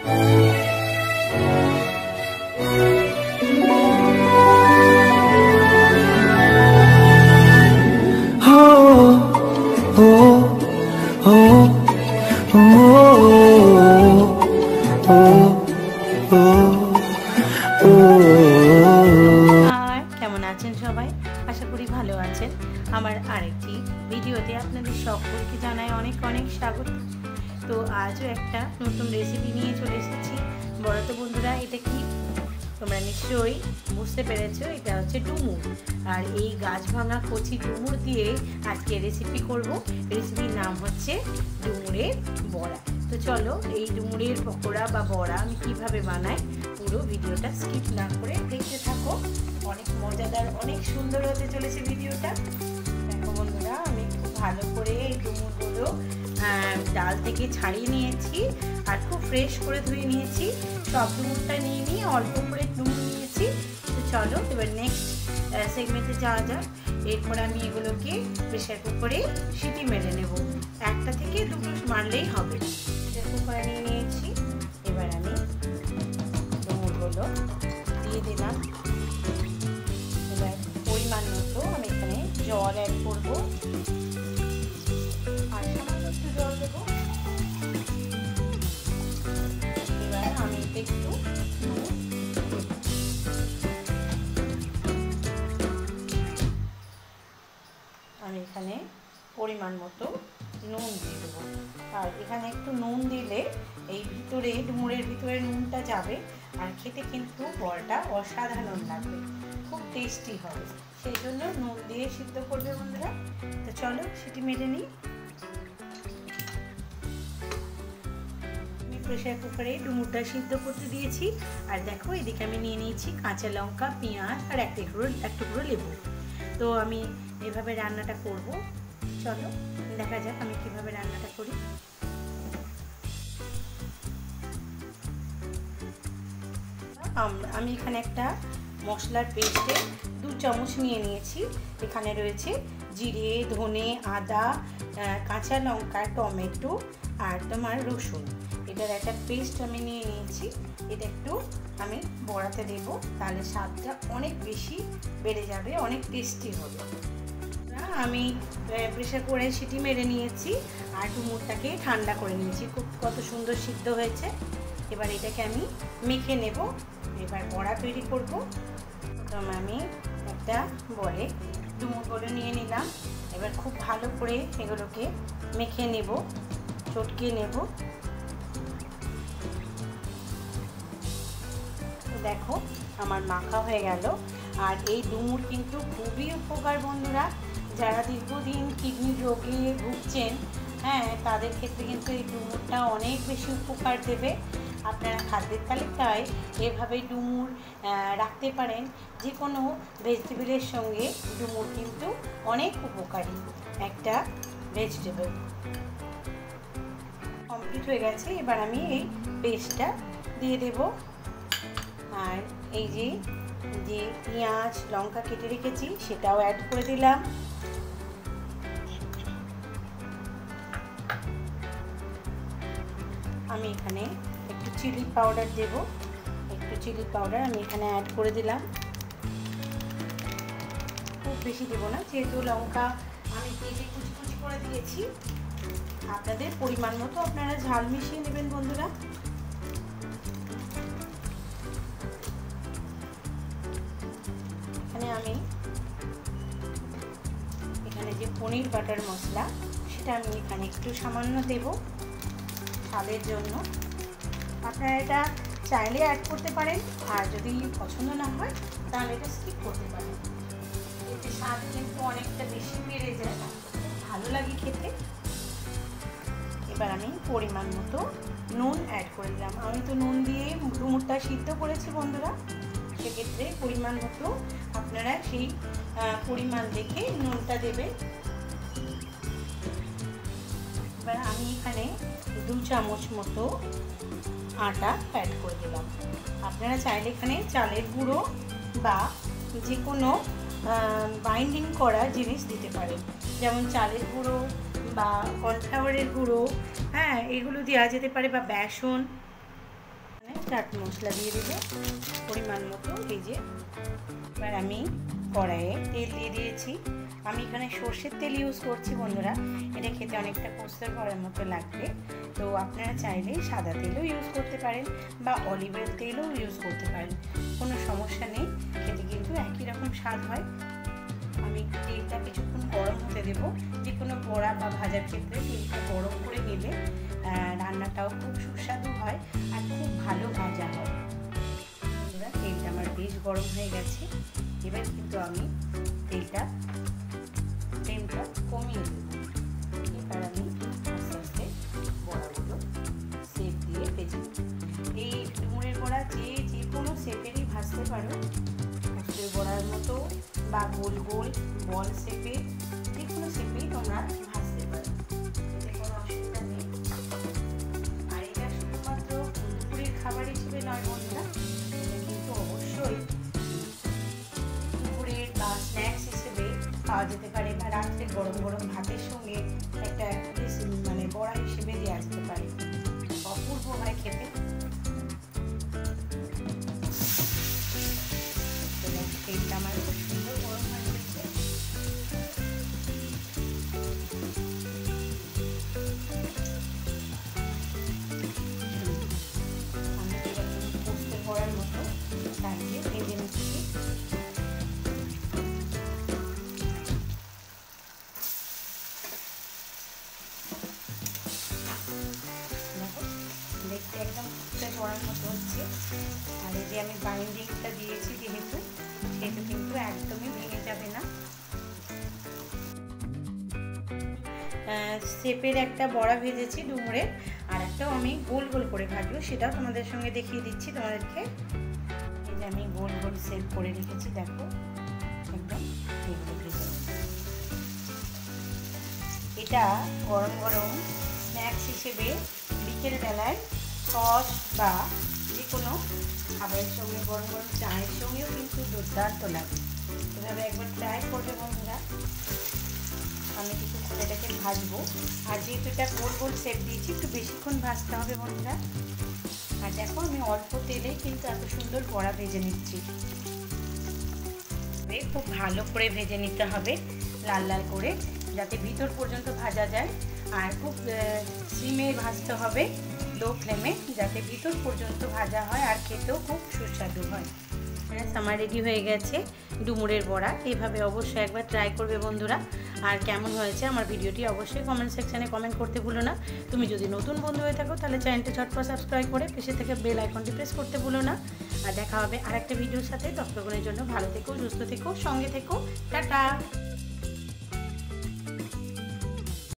কেমন আছেন সবাই? আশা করি ভালো আছেন। আমার আরেকটি ভিডিওতে আপনাদের সকলকে জানাই অনেক অনেক স্বাগত। তো আজও একটা নতুন রেসিপি নিয়ে চলে এসেছি। বলো তো বন্ধুরা, এটা কি? তোমরা নিশ্চয়ই বুঝতে পেরেছো, এটা হচ্ছে ডুমুর। আর এই গাছ ভাঙা কচি ডুমুর দিয়ে আজকে রেসিপি করব। রেসিপির নাম হচ্ছে ডুমুরের বড়া। তো চলো এই ডুমুরের পকোড়া বা বড়া আমি কিভাবে বানাই পুরো ভিডিওটা স্কিপ না করে দেখতে থাকো। অনেক মজাদার, অনেক সুন্দর হতে চলেছে ভিডিওটা। দেখো বন্ধুরা, আমি খুব ভালো করে এই ডুমুরগুলো ডাল থেকে ছাড়িয়ে নিয়েছি আর খুব ফ্রেশ করে ধুয়ে নিয়েছি। সব ডুমুরটা নিয়ে অল্প করে ডুমুর নিয়েছি। তো চলো এবার নেক্সট সেগমেন্টে যাওয়া যাক। এরপর আমি এগুলোকে প্রেসার কুকারে সিটি মেরে নেব। একটা থেকে দুটো মারলেই হবে। প্রেসার কুকারে নিয়ে নিয়েছি। এবার আমি ডুমুরগুলো দিয়ে দিলাম। এবার পরিমাণ মতো আমি এখানে জল অ্যাড করবো আর সামান্য একটু জল দেবো। এবার আমি একটু আমি এখানে পরিমাণ মতো নুন দিয়ে দেবো। আর এখানে একটু নুন দিলে এই ভিতরে ডুমুরের ভিতরে নুনটা যাবে আর খেতে কিন্তু বড়াটা অসাধারণ লাগবে, খুব টেস্টি হবে। সেই জন্য নুন দিয়ে সিদ্ধ করবে বন্ধুরা। তো চলো সিটি মেরে নিই। আমি প্রেসার কুকারে ডুমুরটা সিদ্ধ করতে দিয়েছি। আর দেখো এদিকে আমি নিয়ে নিয়েছি কাঁচা লঙ্কা, পেঁয়াজ আর এক টুকরো লেবু। তো আমি এভাবে রান্নাটা করব। চলো দেখা যাক আমি কিভাবে রান্নাটা করি। আমি এখানে একটা মশলার পেস্টে 2 চামচ নিয়ে নিয়েছি। এখানে রয়েছে জিরে, ধনে, আদা, কাঁচা লঙ্কা, টমেটো আর তোমার রসুন। এটার একটা পেস্ট আমি নিয়ে নিয়েছি। এটা একটু আমি বড়াতে দেবো, তাহলে স্বাদটা অনেক বেশি বেড়ে যাবে, অনেক টেস্টি হবে। আমি প্রেসার কুকারে সিটি মেরে নিয়েছি আর ডুমুরটাকে ঠান্ডা করে নিয়েছি। কত সুন্দর সিদ্ধ হয়েছে। এবার এটাকে আমি মেখে নেব। এবার বড়া তৈরি করব। প্রথমে আমি একটা বলে ডুমুরগুলো নিয়ে নিলাম। এবার খুব ভালো করে এগুলোকে মেখে নেব, চটকে নেব। দেখো আমার মাখা হয়ে গেল। আর এই ডুমুর কিন্তু খুবই উপকার বন্ধুরা। যারা দীর্ঘদিন কিডনি রোগে ভুগছেন, হ্যাঁ, তাদের ক্ষেত্রে কিন্তু এই ডুমুরটা অনেক বেশি উপকার দেবে। আপনারা খাদ্যের তালিকায় এভাবে ডুমুর রাখতে পারেন। যে কোনো ভেজিটেবলের সঙ্গে ডুমুর কিন্তু অনেক উপকারী একটা ভেজিটেবল। কমপ্লিট হয়ে গেছে। এবার আমি এই পেস্টটা দিয়ে দেব। আর এই যে পেঁয়াজ লঙ্কা কেটে রেখেছি সেটাও অ্যাড করে দিলাম। আমি এখানে একটু চিলি পাউডার দেব। একটু চিলি পাউডার আমি এখানে অ্যাড করে দিলাম। খুব বেশি দেবো না, যেহেতু লঙ্কা আমি কেটে কুচি কুচি করে দিয়েছি। আপনাদের পরিমাণ মতো আপনারা ঝাল মিশিয়ে নেবেন বন্ধুরা। এখানে যে পনির বাটার মশলা সেটা আমি এখানে একটু সামান্য দেব স্বাদের জন্য। আপনারা এটা চাইলে অ্যাড করতে পারেন, আর যদি পছন্দ না হয় তাহলে এটা স্কিপ করতে পারেন। এতে স্বাদ কিন্তু অনেকটা বেশি বেড়ে যায়, খুব ভালো লাগে খেতে। এবার আমি পরিমাণ মতো নুন অ্যাড করে দিলাম। আমি তো নুন দিয়ে ডুমুরটা সিদ্ধ করেছি বন্ধুরা, সেক্ষেত্রে পরিমাণ মতো আপনারা সেই পরিমাণ দেখে নুনটা দেবেন। এবার আমি এখানে 2 চামচ মতো আটা অ্যাড করে দিলাম। আপনারা চাইলে এখানে চালের গুঁড়ো বা যে কোনো বাইন্ডিং করা জিনিস দিতে পারেন, যেমন চালের গুঁড়ো বা কর্নফ্লাওয়ারের গুঁড়ো, হ্যাঁ, এগুলো দেওয়া যেতে পারে, বা বেসন। চাট মশলা দিয়ে দেবো পরিমাণ মতো। এই যে এবার আমি কড়াইয়ে তেল দিয়ে দিয়েছি। আমি এখানে সর্ষের তেল ইউজ করছি বন্ধুরা, এটা খেতে অনেকটা পোস্তের বড়ার মতো লাগবে। তো আপনারা চাইলে সাদা তেলও ইউজ করতে পারেন বা অলিভের তেলও ইউজ করতে পারেন, কোনো সমস্যা নেই, খেতে কিন্তু একই রকম স্বাদ হয়। আমি তেলটা কিছুক্ষণ গরম হতে দেব। যে কোনো বড়া বা ভাজার ক্ষেত্রে তেলটা গরম করে নিলে রান্নাটাও খুব সুস্বাদু হয় আর খুব ভালো ভাজা হয়। তেলটা আমার বেশ গরম হয়ে গেছে। এবার কিন্তু আমি ফ্লেমটা কমিয়ে দেব। এবার আমি আস্তে আস্তে বড়াগুলো শেপ দিয়ে ভেজে নেব। এই ডুমুরের বড়া যে কোনো শেপেরই ভাজতে পারো, পোস্তের বড়ার মতো বা গোল গোল বল শেপে, যে কোনো শেপেই তোমরা ভাজতে পারো, এতে কোনো অসুবিধা নেই। আর এটা শুধুমাত্র দুপুরের খাবার হিসেবে নয় বন্ধুরা, এটা কিন্তু অবশ্যই দুপুরের বা স্ন্যাক্স হিসেবে খাওয়া যেতে পারে, বা রাত্রে গরম গরম ভাতের সঙ্গে একটা মানে বড়া হিসেবে দেওয়া যেতে পারে, অপূর্ব হয় খেতে। তেলটা আমার খুব সুন্দর গরম হয়ে গেছে। আমি এরকম পোস্তের বড়ার মতো সাইজে ভেজে নিচ্ছি। দেখতে একদম পোস্তের বড়ার মতো হচ্ছে। আর এই যে আমি বাইন্ডিংটা দিয়েছি যেহেতু, সেটা কিন্তু একদমই ভেঙে যাবে না। শেপের একটা বড়া ভেজেছি ডুমুরের, আর একটাও আমি গোল গোল করে ভাজবো, সেটাও তোমাদের সঙ্গে দেখিয়ে দিচ্ছি তোমাদেরকে। এই যে আমি গোল গোল শেপ করে রেখেছি, দেখো একদম এগুলো ভেজে। এটা গরম গরম স্ন্যাক্স হিসেবে বিকেল বেলায় সস বা যে কোনো খাবারের সঙ্গে, গরম গরম চায়ের সঙ্গেও কিন্তু দুর্দান্ত লাগে। এভাবে একবার ট্রাই করবে বন্ধুরা। আমি কিছুক্ষণ এটাকে ভাজবো, আর যেহেতু এটা গোল গোল শেপ দিয়েছি একটু বেশিক্ষণ ভাজতে হবে বন্ধুরা। আর দেখো আমি অল্প তেলেই কিন্তু এত সুন্দর বড়া ভেজে নিচ্ছি। খুব ভালো করে ভেজে নিতে হবে, লাল লাল করে, যাতে ভিতর পর্যন্ত ভাজা যায়। আর খুব সিমে ভাজতে হবে, লো ফ্লেমে, যাতে ভিতর পর্যন্ত ভাজা হয় আর খেতেও খুব সুস্বাদু হয়। আমার রেডি হয়ে গেছে ডুমুরের বড়া। এভাবে অবশ্যই একবার ট্রাই করবে বন্ধুরা। আর কেমন হয়েছে আমার ভিডিওটি অবশ্যই কমেন্ট সেকশানে কমেন্ট করতে ভুলো না। তুমি যদি নতুন বন্ধু হয়ে থাকো তাহলে চ্যানেলটি ঝটপট সাবস্ক্রাইব করে পাশে থেকে বেল আইকনটি প্রেস করতে ভুলো না। আর দেখা হবে আরেকটা ভিডিওর সাথে। ততক্ষণের জন্য ভালো থেকো, সুস্থ থেকো, সঙ্গে থেকো। টাটা।